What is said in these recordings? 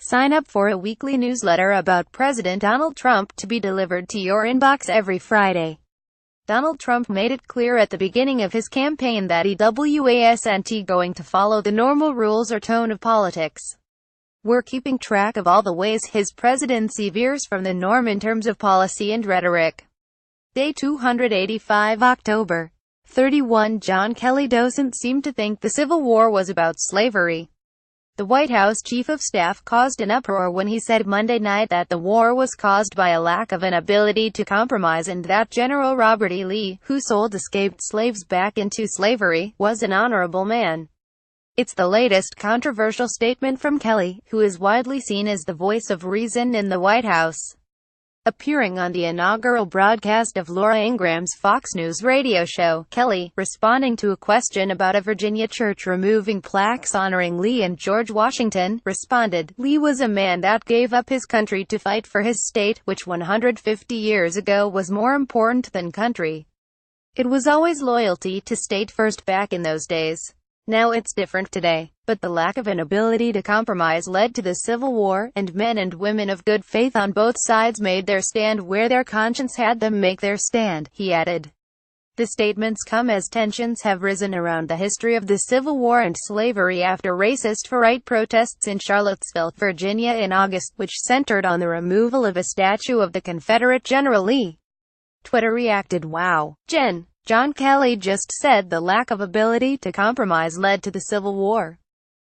Sign up for a weekly newsletter about President Donald Trump to be delivered to your inbox every Friday. Donald Trump made it clear at the beginning of his campaign that he wasn't going to follow the normal rules or tone of politics. We're keeping track of all the ways his presidency veers from the norm in terms of policy and rhetoric. Day 285, October 31. John Kelly doesn't seem to think the Civil War was about slavery. The White House chief of staff caused an uproar when he said Monday night that the war was caused by a lack of an ability to compromise and that General Robert E. Lee, who sold escaped slaves back into slavery, was an honorable man. It's the latest controversial statement from Kelly, who is widely seen as the voice of reason in the White House. Appearing on the inaugural broadcast of Laura Ingraham's Fox News radio show, Kelly, responding to a question about a Virginia church removing plaques honoring Lee and George Washington, responded, "Lee was a man that gave up his country to fight for his state, which 150 years ago was more important than country. It was always loyalty to state first back in those days. Now it's different today." But the lack of an ability to compromise led to the Civil War, and men and women of good faith on both sides made their stand where their conscience had them make their stand, he added. The statements come as tensions have risen around the history of the Civil War and slavery after racist far-right protests in Charlottesville, Virginia in August, which centered on the removal of a statue of the Confederate General Lee. Twitter reacted, "Wow, Jen. John Kelly just said the lack of ability to compromise led to the Civil War.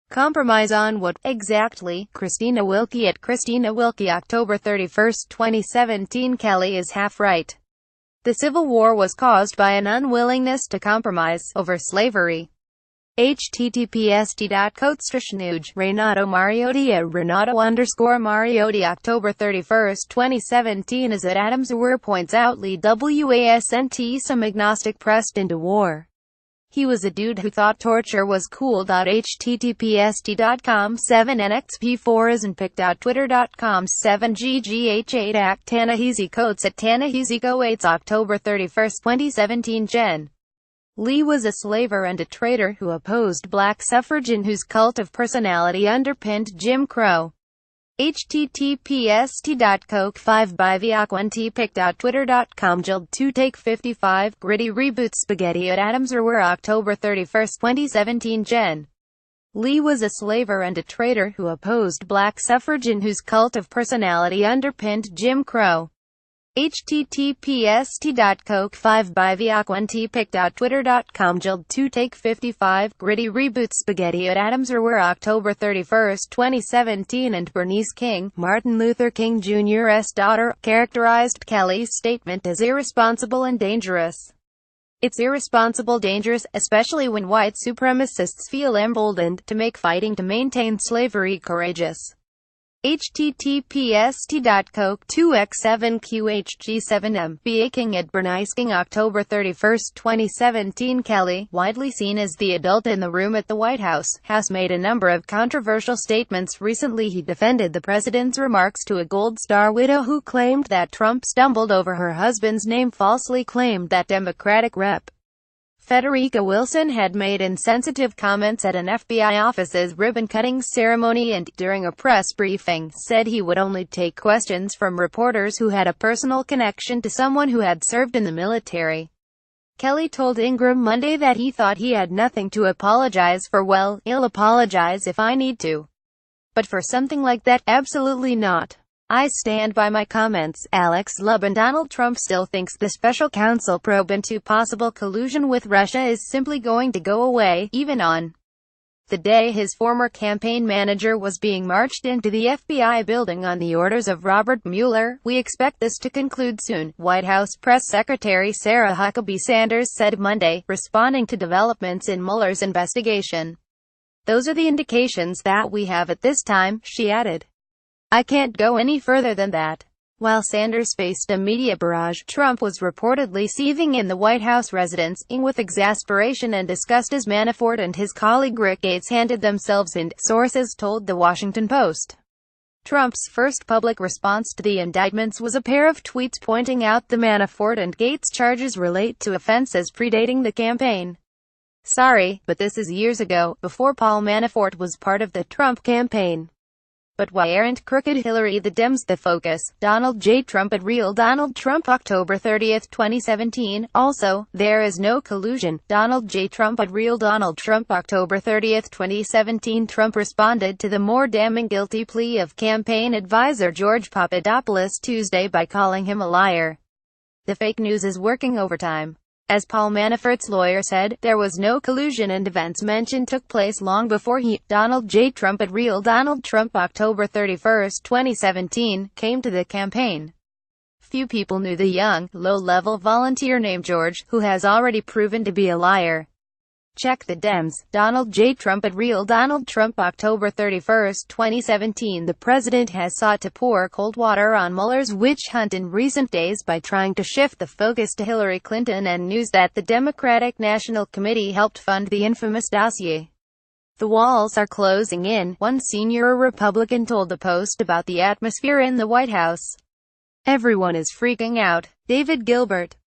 Compromise on what, exactly?" Christina Wilkie at Christina Wilkie, October 31, 2017. Kelly is half right. The Civil War was caused by an unwillingness to compromise over slavery. https://.co/nuge Renato Mariotti at Renato_Mariotti, October 31, 2017. As Adams Uwer points out, Lee wasn't some agnostic pressed into war. He was a dude who thought torture was cool. https://.com7nxp4 isn't picked out twitter.com7ggh8 Ta-Nehisi Coates at Ta-Nehisi-Coates, October 31, 2017. Jen. Lee was a slaver and a traitor who opposed black suffrage and whose cult of personality underpinned Jim Crow. https://.coke5by picked out twitter.com Jill2 take 55 Gritty Reboot Spaghetti at Adams Uwer, October 31, 2017. Jen. Lee was a slaver and a traitor who opposed black suffrage and whose cult of personality underpinned Jim Crow. https://.coke5by picked out twitter.com Jill2 take 55 Gritty Reboot Spaghetti at Adams Uwer, October 31, 2017. And Bernice King, Martin Luther King Jr.'s daughter, characterized Kelly's statement as irresponsible and dangerous. It's irresponsible, dangerous, especially when white supremacists feel emboldened to make fighting to maintain slavery courageous. https://.coke2x7qhg7m King at Bernice King, October 31, 2017. Kelly, widely seen as the adult in the room at the White House, has made a number of controversial statements recently. He defended the president's remarks to a Gold Star widow who claimed that Trump stumbled over her husband's name, falsely claimed that Democratic Rep. Federica Wilson had made insensitive comments at an FBI office's ribbon-cutting ceremony and, during a press briefing, said he would only take questions from reporters who had a personal connection to someone who had served in the military. Kelly told Ingram Monday that he thought he had nothing to apologize for. "Well, I'll apologize if I need to. But for something like that, absolutely not. I stand by my comments." Alex Lubin. Donald Trump still thinks the special counsel probe into possible collusion with Russia is simply going to go away, even on the day his former campaign manager was being marched into the FBI building on the orders of Robert Mueller. "We expect this to conclude soon," White House Press Secretary Sarah Huckabee Sanders said Monday, responding to developments in Mueller's investigation. "Those are the indications that we have at this time," she added. "I can't go any further than that." While Sanders faced a media barrage, Trump was reportedly seething in the White House residence, with exasperation and disgust as Manafort and his colleague Rick Gates handed themselves in, sources told The Washington Post. Trump's first public response to the indictments was a pair of tweets pointing out the Manafort and Gates charges relate to offenses predating the campaign. "Sorry, but this is years ago, before Paul Manafort was part of the Trump campaign." But why aren't crooked Hillary the Dems the focus? Donald J. Trump at Real Donald Trump October 30, 2017. Also, there is no collusion. Donald J. Trump at Real Donald Trump October 30, 2017. Trump responded to the more damning guilty plea of campaign advisor George Papadopoulos Tuesday by calling him a liar. The fake news is working overtime. As Paul Manafort's lawyer said, there was no collusion and events mentioned took place long before he, Donald J. Trump at Real Donald Trump October 31, 2017, came to the campaign. Few people knew the young, low-level volunteer named George, who has already proven to be a liar. Check the Dems. Donald J. Trump at Real Donald Trump October 31, 2017. The president has sought to pour cold water on Mueller's witch hunt in recent days by trying to shift the focus to Hillary Clinton and news that the Democratic National Committee helped fund the infamous dossier. The walls are closing in, one senior Republican told the Post about the atmosphere in the White House. Everyone is freaking out. David Gilbert.